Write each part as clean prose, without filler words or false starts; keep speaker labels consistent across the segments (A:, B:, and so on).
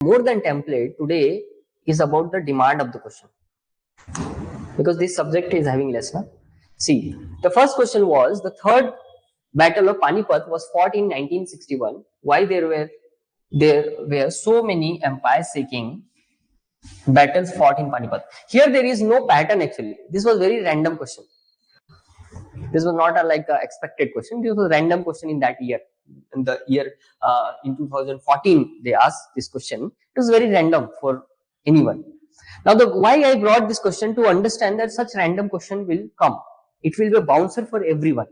A: more than template today is about the demand of the question, because this subject is having less. Na? See, the first question was the third battle of Panipat was fought in 1961. Why there were so many empire seeking battles fought in Panipat? Here there is no pattern actually. This was very random question. This was not a expected question. This was a random question in that year. In the year in 2014, they asked this question. It was very random for anyone. Now, why I brought this question to understand that such random question will come. It will be a bouncer for everyone.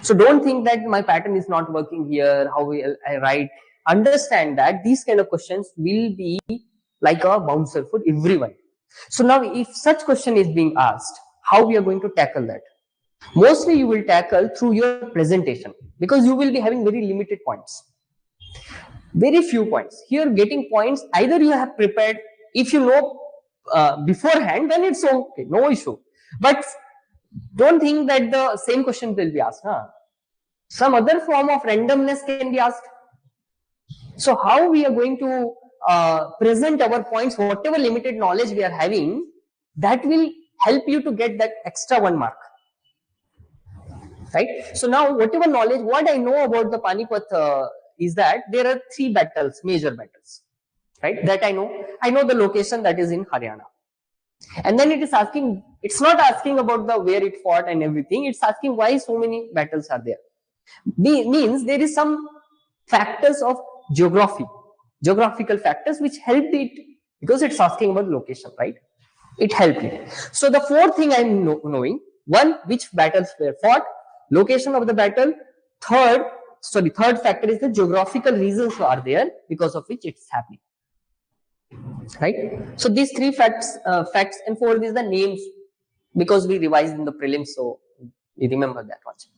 A: So don't think that my pattern is not working here. How will I write? Understand that these kind of questions will be like a bouncer for everyone. So now, if such question is being asked, how we are going to tackle that? Mostly you will tackle through your presentation, because you will be having very limited points, very few points. Here getting points, either you have prepared, if you know beforehand, then it's okay, no issue. But don't think that the same question will be asked. Some other form of randomness can be asked. So how we are going to present our points, whatever limited knowledge we are having, that will help you to get that extra 1 mark. Right? So now whatever knowledge, what I know about the Panipat is that there are 3 battles, major battles, right? That I know the location, that is in Haryana. And then it is asking, it's not asking about the where it fought and everything, it's asking why so many battles are there. Means there is some factors of geographical factors which helped it, because it's asking about location, right? It helped it. So the 4th thing I am knowing: 1, which battles were fought, location of the battle. Third factor is the geographical reasons are there because of which it's happening. Right? So these 3 facts, and 4th is the names, because we revised in the prelims, so we remember that much.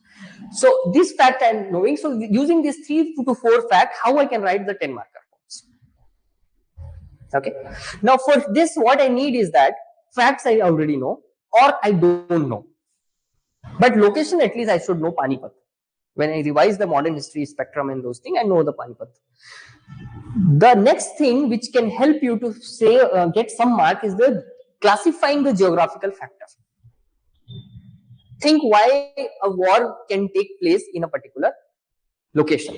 A: So this fact I am knowing. So using these 3 to 4 facts, how I can write the 10 marker points. Okay. Now for this, what I need is that facts I already know or I don't know. But location, at least I should know Panipat. When I revise the modern history spectrum and those things, I know the Panipat. The next thing which can help you to say get some mark is the classifying the geographical factors. Think why a war can take place in a particular location.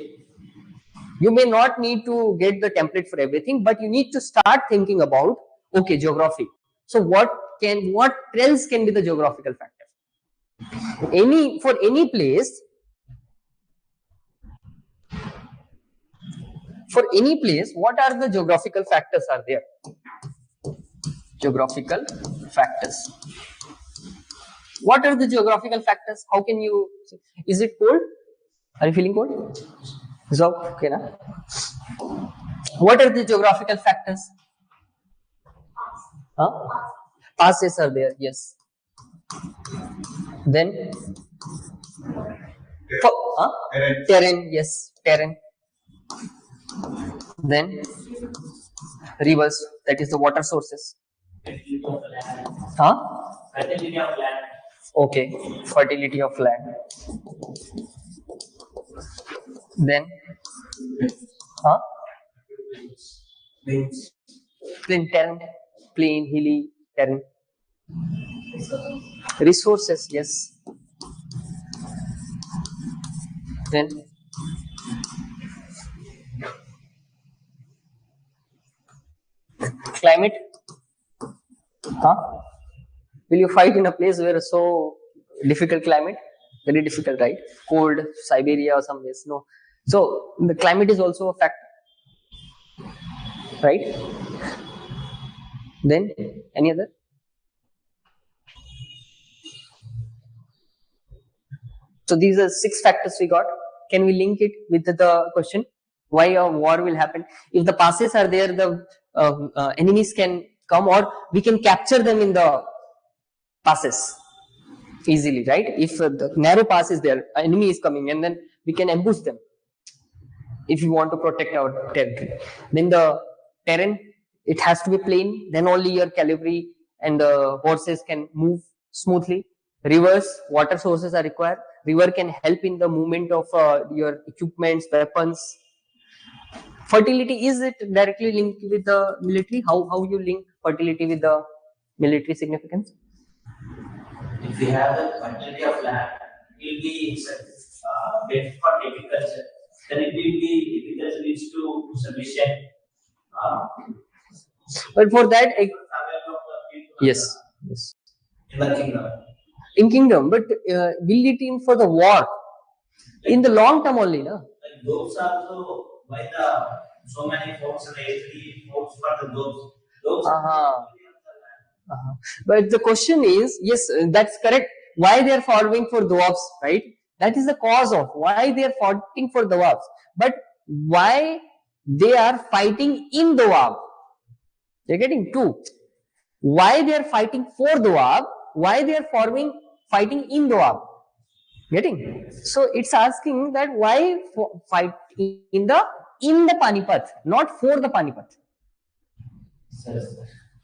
A: You may not need to get the template for everything, but you need to start thinking about, okay, geography. So what else can be the geographical factor? For any place, what are the geographical factors are there? Geographical factors. What are the geographical factors? How can you? Is it cold? Are you feeling cold? Is that okay, na? What are the geographical factors? Passes are there. Yes. Then terrain. Yes, terrain. Then rivers, that is the water sources. Fertility of land. Okay, fertility of land. Then terrain, plain, hilly, terrain. Resources, yes. Then climate. Will you fight in a place where so difficult climate? Very difficult, right? Cold, Siberia or some place. No. So the climate is also a factor, right? Then any other? So these are 6 factors we got. Can we link it with the question? Why a war will happen? If the passes are there, the enemies can come, or we can capture them in the passes easily, right? If the narrow pass is there, enemy is coming, and then we can ambush them if we want to protect our territory. Then the terrain, it has to be plain, then only your cavalry and the horses can move smoothly. Rivers, water sources are required. River can help in the movement of your equipments, weapons. fertility, is it directly linked with the military? How you link fertility with the military significance?
B: If we have the quantity of land, it will be better for agriculture. Then it will be agriculture leads to sufficient.
A: But for that, yes.
B: In the kingdom.
A: In kingdom, but will it in for the war? In the long term only, no?
B: Like those also by the so many folks and folks for the those.
A: But the question is, yes, that's correct. Why they are following for dwarfs, right? That is the cause of why they are fighting for dwarfs. But why they are fighting in dwarf? You're getting two. Why they are fighting for dwarf? Why they are fighting in dwarf? Getting? So it's asking that why fight in the Panipat, not for the Panipat.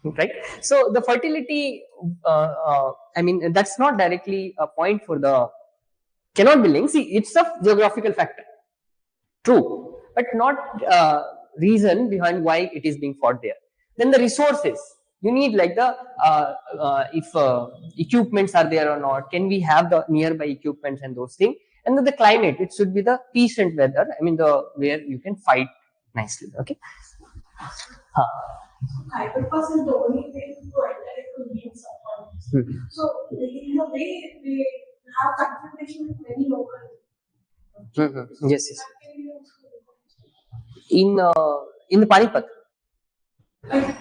A: Right? So the fertility, I mean, that's not directly a point for the, cannot be linked. See, it's a geographical factor. True. But not reason behind why it is being fought there. Then the resources. You need like the, if equipments are there or not, can we have the nearby equipments and those things. And then the climate, it should be the decent weather. I mean, where you can fight nicely. Okay.
C: Hyperpass is the only way to enter into games someone. So in the way we have confrontation with many local.
A: Yes. In the Panipat.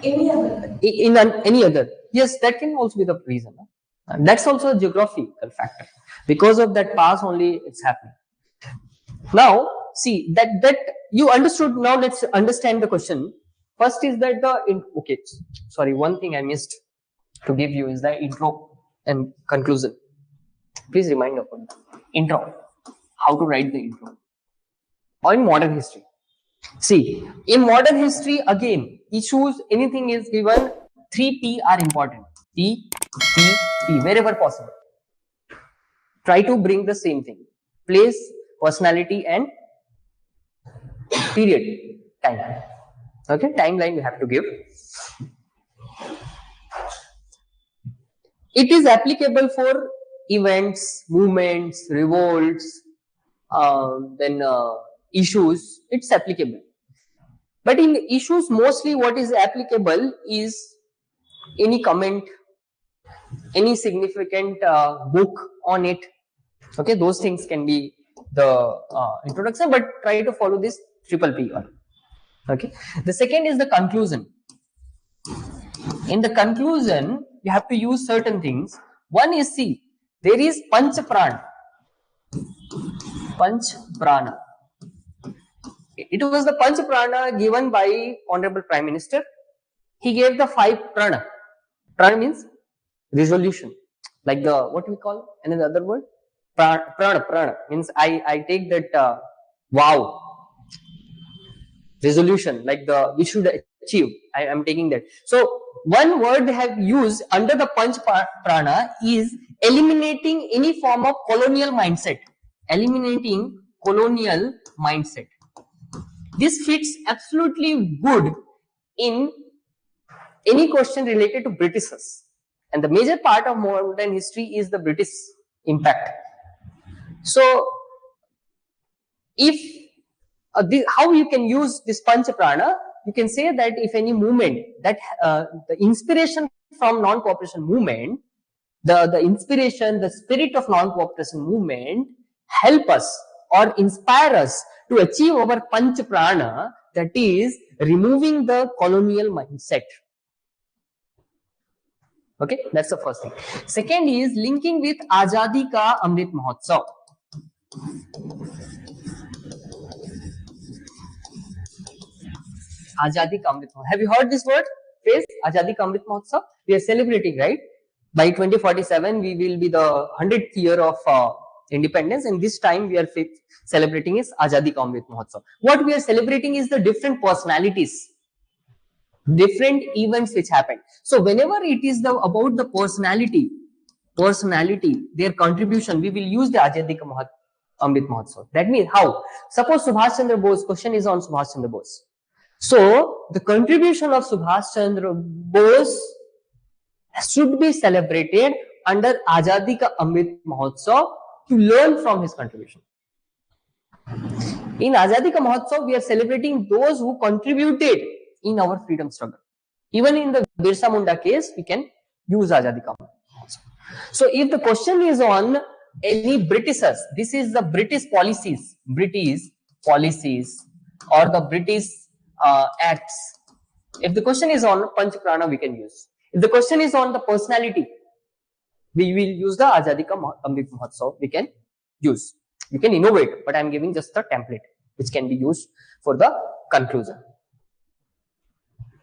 C: Any other.
A: In any other. Yes, that can also be the reason. That's also a geographical factor. Because of that pass only it's happening. Now, see that you understood. Now let's understand the question. First is that okay, sorry, one thing I missed to give you is the intro and conclusion. Please remind about that. Intro. How to write the intro. Or in modern history. See, in modern history, again, issues, anything is given, 3P are important. P, wherever possible. Try to bring the same thing. Place, personality, and period, time. Okay, timeline you have to give. It is applicable for events, movements, revolts, then issues, it's applicable. But in issues, mostly what is applicable is any comment, any significant book on it. Okay, those things can be the introduction, but try to follow this triple P one. Okay. The second is the conclusion. In the conclusion, you have to use certain things. One is, see, there is Panch Prana. It was the Panch Prana given by Honorable Prime Minister. He gave the 5 Prana. Prana means resolution. Like the, what we call, another other word? Prana means I take that vow. Resolution, like we should achieve. I am taking that. So one word they have used under the Panch Prana is eliminating any form of colonial mindset. Eliminating colonial mindset. This fits absolutely good in any question related to Britishers. And the major part of modern history is the British impact. So if how you can use this Panch Prana, you can say that if any movement that the inspiration from non-cooperation movement, the inspiration, the spirit of non-cooperation movement help us or inspire us to achieve our Panch Prana, that is removing the colonial mindset. Okay, that's the first thing. Second is linking with Azadi Ka Amrit Mahotsav. Azadi Ka Amrit Mahotsav. Have you heard this word? Phrase Azadi Ka Amrit Mahotsav. We are celebrating, right? By 2047, we will be the 100th year of independence, and this time we are celebrating is Azadi Ka Amrit Mahotsav. What we are celebrating is the different personalities, different events which happened. So whenever it is about the personality, their contribution, we will use the Azadi Ka Amrit Mahotsav. That means how? Suppose Subhash Chandra Bose, question is on Subhash Chandra Bose. So the contribution of Subhash Chandra Bose should be celebrated under Azadi Ka Amrit Mahotsav to learn from his contribution. In Azadi Ka Mahotsav, we are celebrating those who contributed in our freedom struggle. Even in the Birsa Munda case, we can use Azadi Ka Mahotsav. So if the question is on any Britishers, this is the British policies or the British acts. If the question is on Panch Prana, we can use. If the question is on the personality, we will use the Azadi Ka Amrit Mahotsav. We can use. You can innovate, but I am giving just the template which can be used for the conclusion.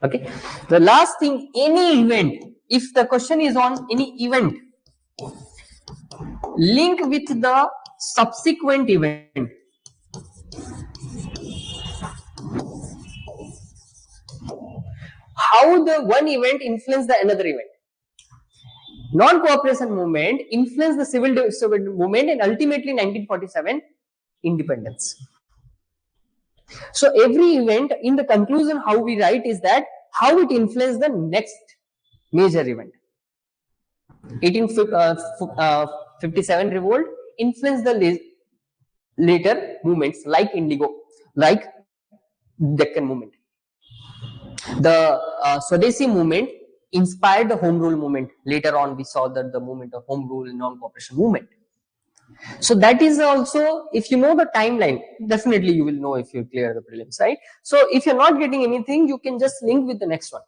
A: Okay. The last thing, any event. If the question is on any event, link with the subsequent event. How the one event influenced the another event. Non-cooperation movement influenced the civil movement and ultimately 1947 independence. So every event in the conclusion, how we write is that how it influenced the next major event. 1857 revolt influenced the later movements like Indigo, like Deccan movement. The Swadeshi movement inspired the home rule movement. Later on, we saw that the movement of home rule and non-cooperation movement. So that is also, if you know the timeline, definitely you will know if you clear the prelims, right? So if you're not getting anything, you can just link with the next one.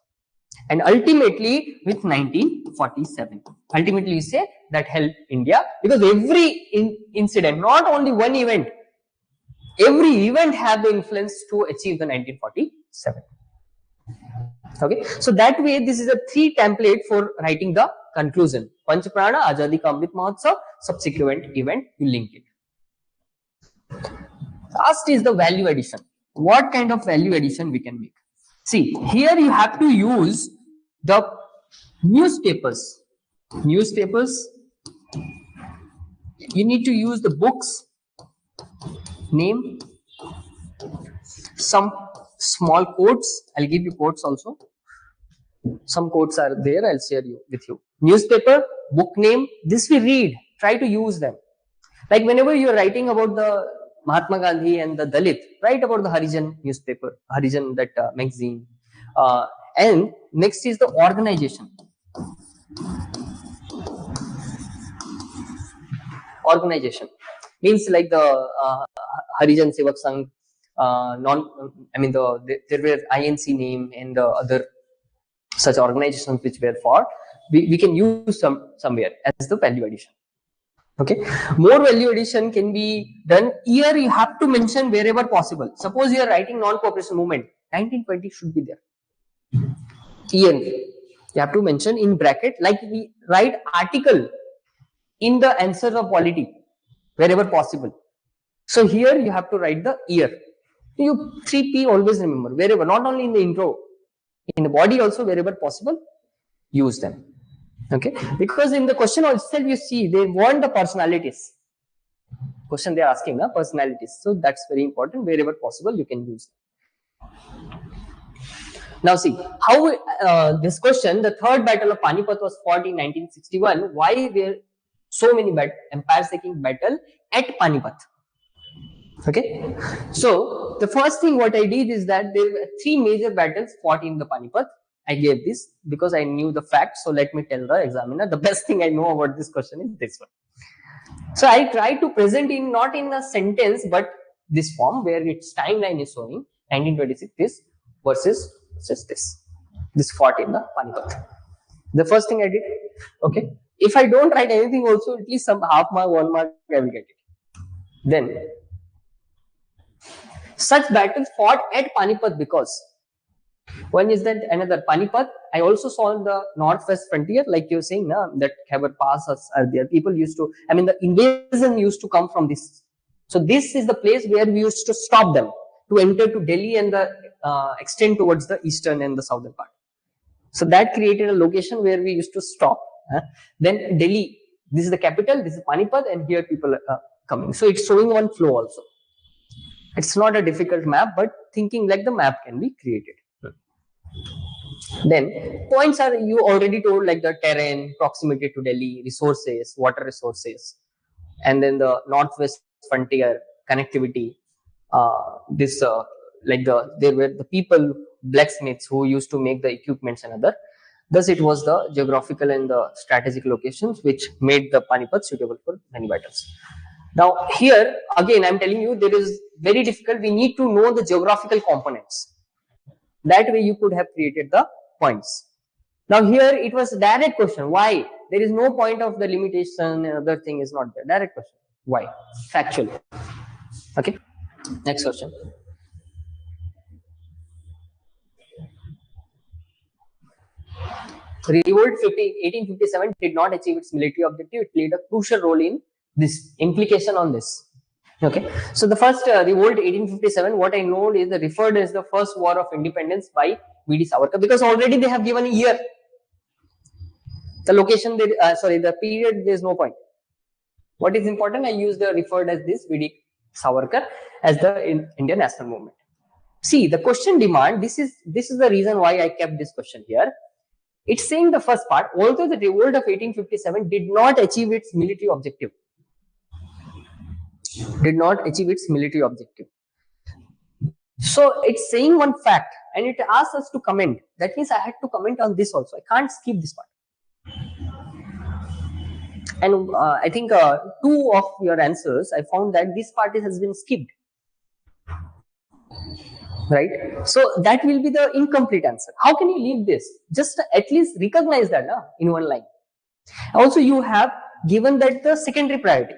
A: And ultimately with 1947. Ultimately you say that helped India, because every incident, not only one event, every event had the influence to achieve the 1947. Okay, so that way this is a 3 template for writing the conclusion. Panch Prana, Azadi Ka Amrit Mahotsav, subsequent event, you link it. Last is the value addition. What kind of value addition we can make? See, here you have to use the newspapers. Newspapers, you need to use the books name, some small quotes. I'll give you quotes also. Some quotes are there, I'll share with you. Newspaper, book name, this we read, try to use them. Like whenever you're writing about the Mahatma Gandhi and the Dalit, write about the Harijan newspaper, Harijan that magazine. And next is the organization. Organization means like the Harijan Sevak Sangh, there were INC name and the other such organizations which were for, we can use somewhere as the value addition. Okay, more value addition can be done. Here you have to mention wherever possible. Suppose you are writing non-cooperation movement, 1920 should be there. Year you have to mention in bracket, like we write article in the answers of polity wherever possible. So here you have to write the year. You 3P always remember, wherever, not only in the intro, in the body also, wherever possible, use them. Okay, because in the question itself you see they want the personalities. Question they are asking, personalities. So that's very important. Wherever possible, you can use them. Now see how this question, the third battle of Panipat was fought in 1961. Why were so many empire-taking battle at Panipat? Okay, so the first thing what I did is that there were 3 major battles fought in the Panipat. I gave this because I knew the facts. So let me tell the examiner the best thing I know about this question is this one. So I tried to present in not in a sentence but this form where its timeline is showing 1926 this versus this fought in the Panipat. The first thing I did, okay, if I don't write anything also, at least some half mark, 1 mark I will get it. Then such battles fought at Panipat because one is that another Panipat. I also saw in the northwest frontier, like you're saying, that Khyber Pass are there. People used to, the invasion used to come from this. So this is the place where we used to stop them to enter to Delhi and the extend towards the eastern and the southern part. So that created a location where we used to stop. Then Delhi, this is the capital, this is Panipat, and here people are coming. So it's showing one flow also. It's not a difficult map, but thinking like the map can be created. Then points are, you already told, like the terrain, proximity to Delhi, resources, water resources, and then the northwest frontier, connectivity. This like there were the people, blacksmiths, who used to make the equipments and other. Thus, it was the geographical and the strategic locations which made the Panipat suitable for many battles. Now, here again, I'm telling you, there is very difficult. We need to know the geographical components. That way, you could have created the points. Now, here it was a direct question. Why? There is no point of the limitation. Other thing is not there. Direct question. Why? Factual. Okay. Next question. Revolt 1857 did not achieve its military objective. It played a crucial role in this. Implication on this. Okay. So the first revolt 1857, what I know is referred as the first war of independence by V.D. Savarkar, because already they have given a year. The location, the period, there is no point. What is important? I use the referred as this V.D. Savarkar as the Indian national movement. See, the question demand. This is the reason why I kept this question here. It's saying the first part, although the revolt of 1857 did not achieve its military objective. Did not achieve its military objective. So it's saying one fact and it asks us to comment. That means I had to comment on this also. I can't skip this part. And I think 2 of your answers, I found that this part has been skipped. Right? So that will be the incomplete answer. How can you leave this? Just at least recognize that in one line. Also, you have given that the secondary priority.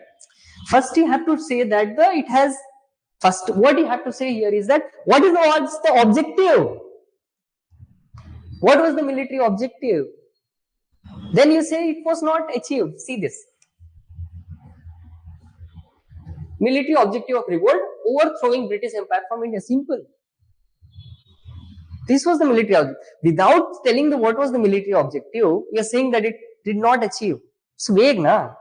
A: First, you have to say that what you have to say here is that what's the objective? What was the military objective? Then you say it was not achieved. See this. Military objective of revolt, overthrowing British Empire from India. Simple. This was the military objective. Without telling what was the military objective, you are saying that it did not achieve. It's vague, na?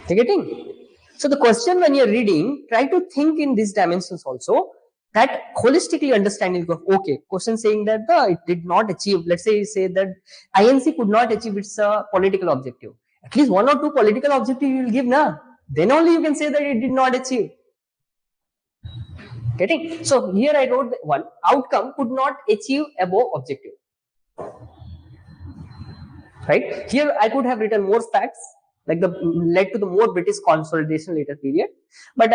A: You getting? So the question when you are reading, try to think in these dimensions also. That holistically understanding of, okay, question saying that it did not achieve. Let's say that INC could not achieve its political objective. At least 1 or 2 political objective you will give, na? Then only you can say that it did not achieve. Getting? So here I wrote one outcome could not achieve above objective. Right? Here I could have written more facts, like led to the more British consolidation later period. But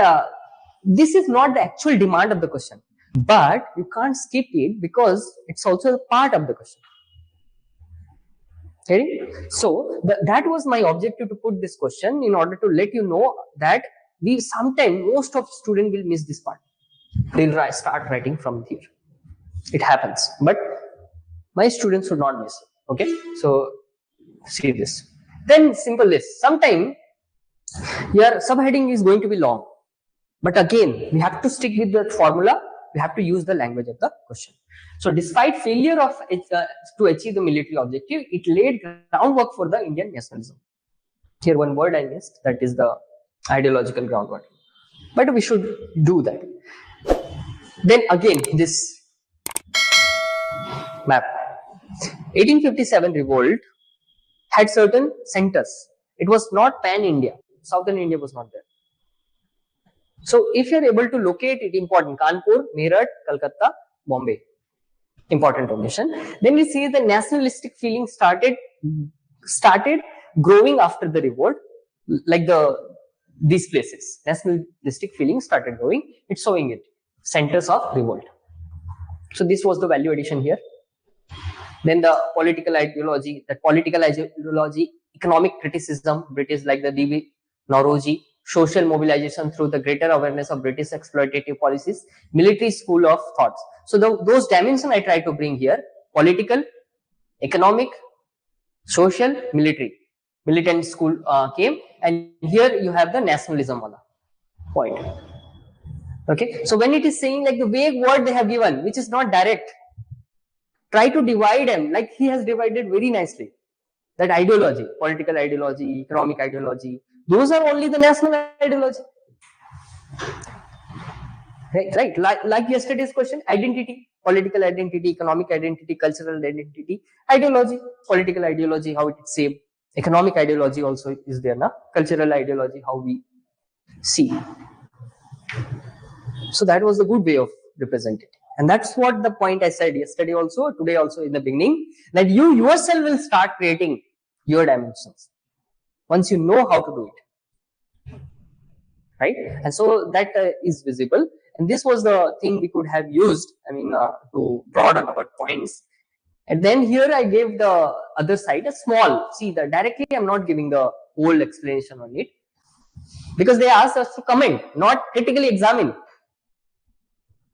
A: this is not the actual demand of the question. But you can't skip it because it's also a part of the question. Okay? So that was my objective to put this question in order to let you know that most of students will miss this part. They'll start writing from here. It happens, but my students should not miss it. Okay, so see this. Then simple list. Sometime your subheading is going to be long, but again we have to stick with the formula. We have to use the language of the question. So despite failure of to achieve the military objective, it laid groundwork for the Indian nationalism. Here one word I missed, that is the ideological groundwork. But we should do that. Then again, this map. 1857 revolt had certain centers. It was not pan-India. Southern India was not there. So if you are able to locate it, important, Kanpur, Meerut, Calcutta, Bombay, important location. Then we see the nationalistic feeling started growing after the revolt, like these places. Nationalistic feeling started growing. It's showing it. Centers of revolt. So this was the value addition here. Then the political ideology, economic criticism, British like the D.V. Nauroji, social mobilization through the greater awareness of British exploitative policies, military school of thoughts. So those dimensions I try to bring here: political, economic, social, military. Militant school came, and here you have the nationalism point. Okay, so when it is saying like the vague word they have given, which is not direct, try to divide them like he has divided very nicely. That ideology, political ideology, economic ideology, those are only the national ideology. Right. Like yesterday's question, identity, political identity, economic identity, cultural identity, ideology, political ideology, how it is shaped, economic ideology also is there, na? Cultural ideology, how we see. So that was a good way of representing. And that's what the point I said yesterday also, today also in the beginning, that you yourself will start creating your dimensions once you know how to do it. Right? And so that is visible. And this was the thing we could have used, to broaden our points. And then here I gave the other side a small, see the directly I'm not giving the whole explanation on it, because they asked us to comment, not critically examine.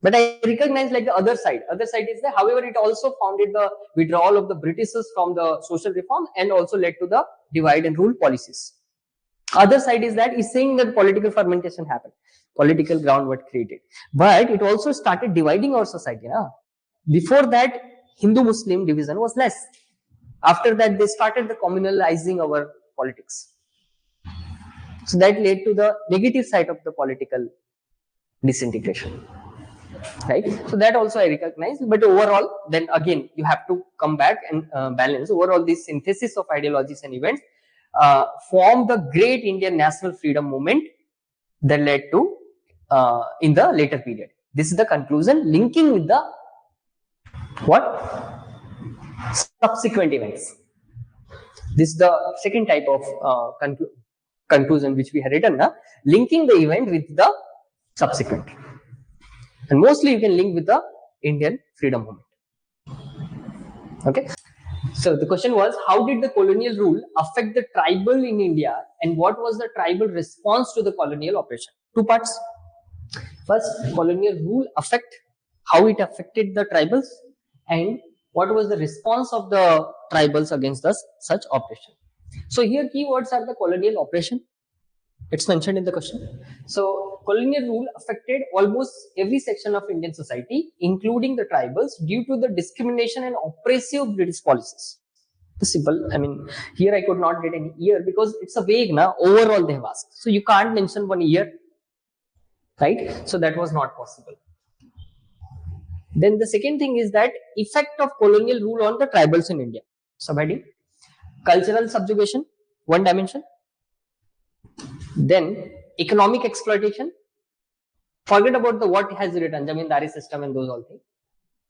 A: But I recognize like the other side. Other side is that, however, it also founded the withdrawal of the Britishers from the social reform and also led to the divide and rule policies. Other side is that is saying that political fermentation happened, political groundwork created, but it also started dividing our society. Na? Before that, Hindu-Muslim division was less. After that, they started the communalizing our politics. So that led to the negative side of the political disintegration. Right, so that also I recognize, but overall, then again you have to come back and balance. Overall, this synthesis of ideologies and events form the great Indian national freedom movement that led to in the later period. This is the conclusion, linking with the what subsequent events. This is the second type of conclusion which we have written, linking the event with the subsequent. And mostly you can link with the Indian freedom movement. Okay. So the question was, how did the colonial rule affect the tribal in India, and what was the tribal response to the colonial oppression? Two parts. First, colonial rule affect, how it affected the tribals, and what was the response of the tribals against such oppression. So here keywords are the colonial oppression. It's mentioned in the question. So colonial rule affected almost every section of Indian society, including the tribals, due to the discrimination and oppressive British policies. The simple, here I could not get any year because it's a vague, overall they have asked. So you can't mention one year, right? So that was not possible. Then the second thing is that effect of colonial rule on the tribals in India. Subheading, cultural subjugation, one dimension. Then economic exploitation. Forget about the what has written, zamindari system and those all things.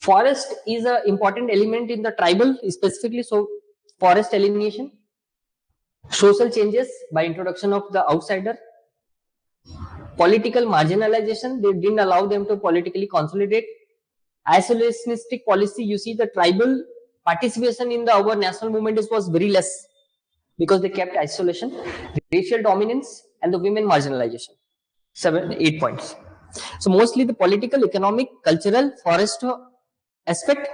A: Forest is an important element in the tribal specifically, so forest alienation. Social changes by introduction of the outsider. Political marginalization, they didn't allow them to politically consolidate. Isolationistic policy, you see the tribal participation in our national movement was very less because they kept isolation, racial dominance, and the women marginalization. 8 points. So mostly the political, economic, cultural, forest aspect,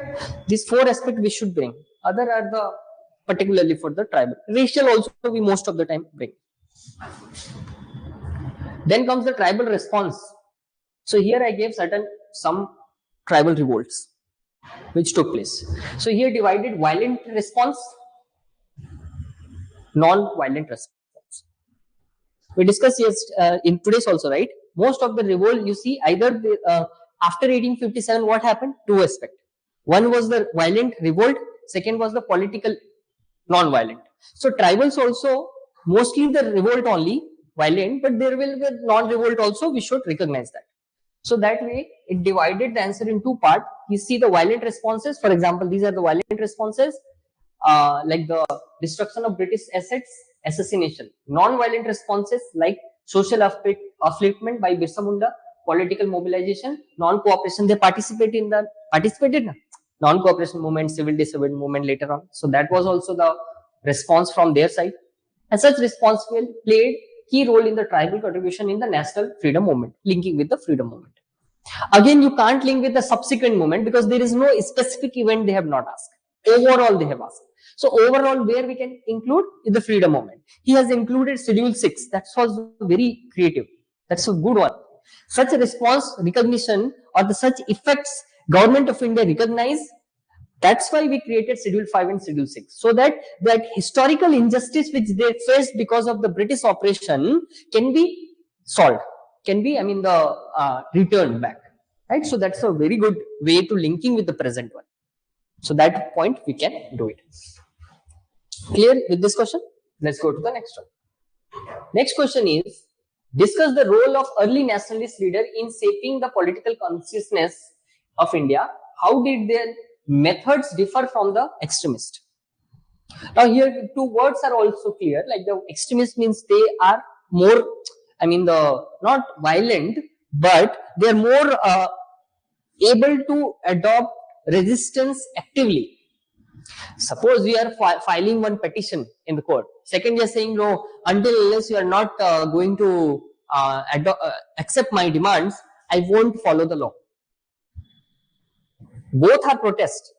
A: these 4 aspects we should bring. Other are the particularly for the tribal. Racial also we most of the time bring. Then comes the tribal response. So here I gave some tribal revolts which took place. So here divided violent response, non-violent response. We discussed in today's also, right? Most of the revolt you see either after 1857 what happened? 2 aspects. One was the violent revolt, second was the political non-violent. So tribals also mostly the revolt only violent, but there will be non-revolt also, we should recognize that. So that way it divided the answer in 2 parts. You see the violent responses, for example, these are the violent responses like the destruction of British assets, assassination. Non-violent responses like social upliftment by Birsa Munda, political mobilization, non-cooperation. They participated non-cooperation movement, civil disobedience movement later on. So that was also the response from their side. And such response played key role in the tribal contribution in the national freedom movement, linking with the freedom movement. Again, you can't link with the subsequent movement because there is no specific event they have not asked. Overall, they have asked. So overall, where we can include is the freedom movement. He has included Schedule 6. That was very creative. That's a good one. Such a response, recognition, or the such effects Government of India recognize. That's why we created Schedule 5 and Schedule 6. So that historical injustice which they faced because of the British operation can be solved. Can be, returned back. right? So that's a very good way to linking with the present one. So that point we can do it. Clear with this question? Let's go to the next one. Next question is, discuss the role of early nationalist leader in shaping the political consciousness of India. How did their methods differ from the extremist? Now here two words are also clear, like the extremist means they are more, not violent, but they are more able to adopt resistance actively. Suppose we are filing one petition in the court. Second, you are saying no, until unless you are not going to accept my demands, I won't follow the law. Both are protest.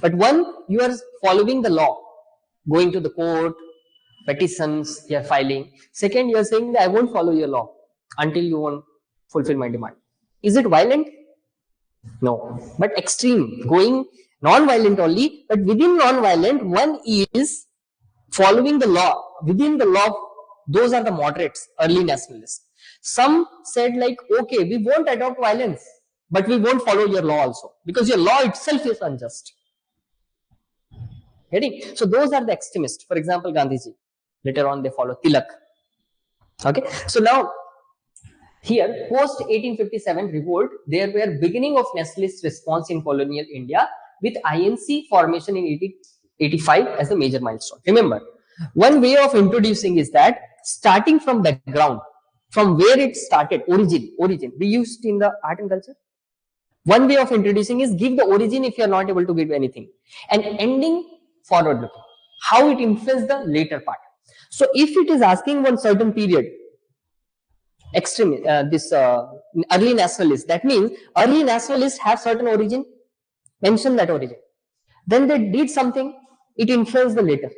A: But one, you are following the law, going to the court, petitions, you are filing. Second, you are saying that I won't follow your law until you won't fulfill my demand. Is it violent? No, but extreme, going non-violent only, but within non-violent, one is following the law. Within the law, those are the moderates, early nationalists. Some said like, okay, we won't adopt violence, but we won't follow your law also, because your law itself is unjust. Getting? So those are the extremists. For example, Gandhiji. Later on, they follow Tilak. Okay. So now, here, post 1857 revolt, there were beginning of nationalist response in colonial India with INC formation in 1885 as a major milestone. Remember, one way of introducing is that starting from background, from where it started, origin. We used in the art and culture. One way of introducing is give the origin if you are not able to give anything, and ending forward looking, how it influenced the later part. So if it is asking one certain period, early nationalists, that means early nationalists have certain origin, mention that origin. Then they did something, it influenced the later.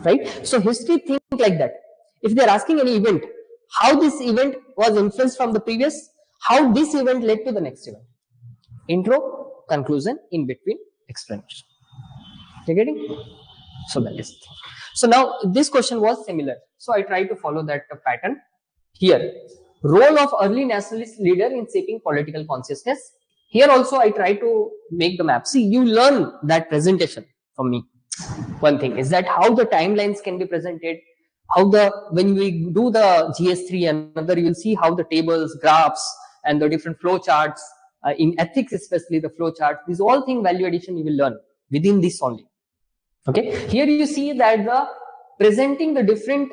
A: Right? So history think like that. If they are asking any event, how this event was influenced from the previous, how this event led to the next event. Intro, conclusion, in between, explanation. You getting? So that is the thing. So now this question was similar. So I try to follow that pattern. Here, role of early nationalist leader in shaping political consciousness. Here also I try to make the map. See, you learn that presentation from me. One thing is that how the timelines can be presented, how when we do the GS3 another, you will see how the tables, graphs, and the different flow charts, in ethics especially the flow chart, these all things value addition you will learn within this only. Okay, here you see that the presenting the different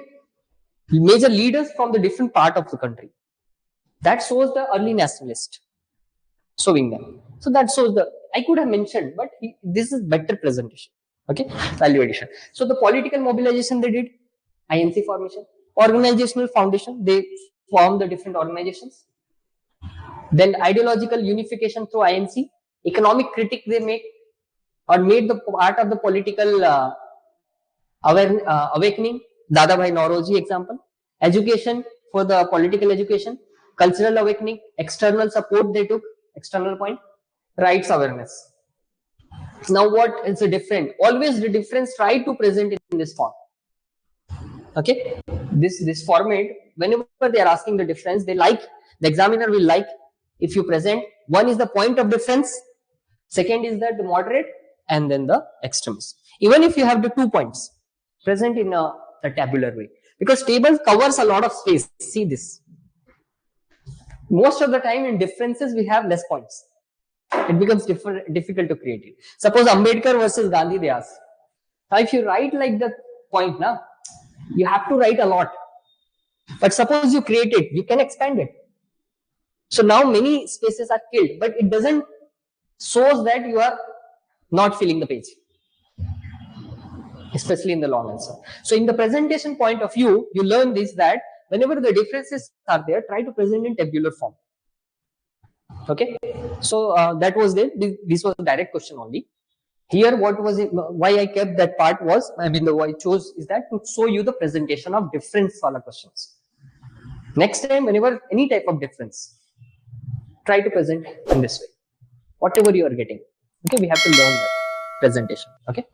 A: major leaders from the different part of the country. That shows the early nationalist, showing them. So that shows I could have mentioned, but this is better presentation. Okay, value addition. So the political mobilization they did, INC formation, organizational foundation, they form the different organizations. Then ideological unification through INC, economic critique they make, or made the part of the political awakening. Dadabhai Nauroji example. Education for the political education, cultural awakening, external support they took, external point, rights awareness. Now what is the different? Always the difference try to present in this form. Okay, this format, whenever they are asking the difference, they like, the examiner will like if you present, one is the point of difference, second is that the moderate, and then the extremist. Even if you have the 2 points, present in a tabular way, because table covers a lot of space. See this. Most of the time in differences we have less points. It becomes difficult to create it. Suppose Ambedkar versus Gandhi they ask. Now if you write like the point now, you have to write a lot. But suppose you create it, you can expand it. So now many spaces are killed, but it doesn't shows that you are not filling the page, especially in the long answer. So in the presentation point of view, you learn this, that whenever the differences are there, try to present in tabular form. Okay, so that was there. This was a direct question only. Here, what was it? Why I kept that part was, why I chose is that to show you the presentation of difference wala questions. Next time, whenever any type of difference, try to present in this way. Whatever you are getting. Okay, we have to learn that presentation. Okay.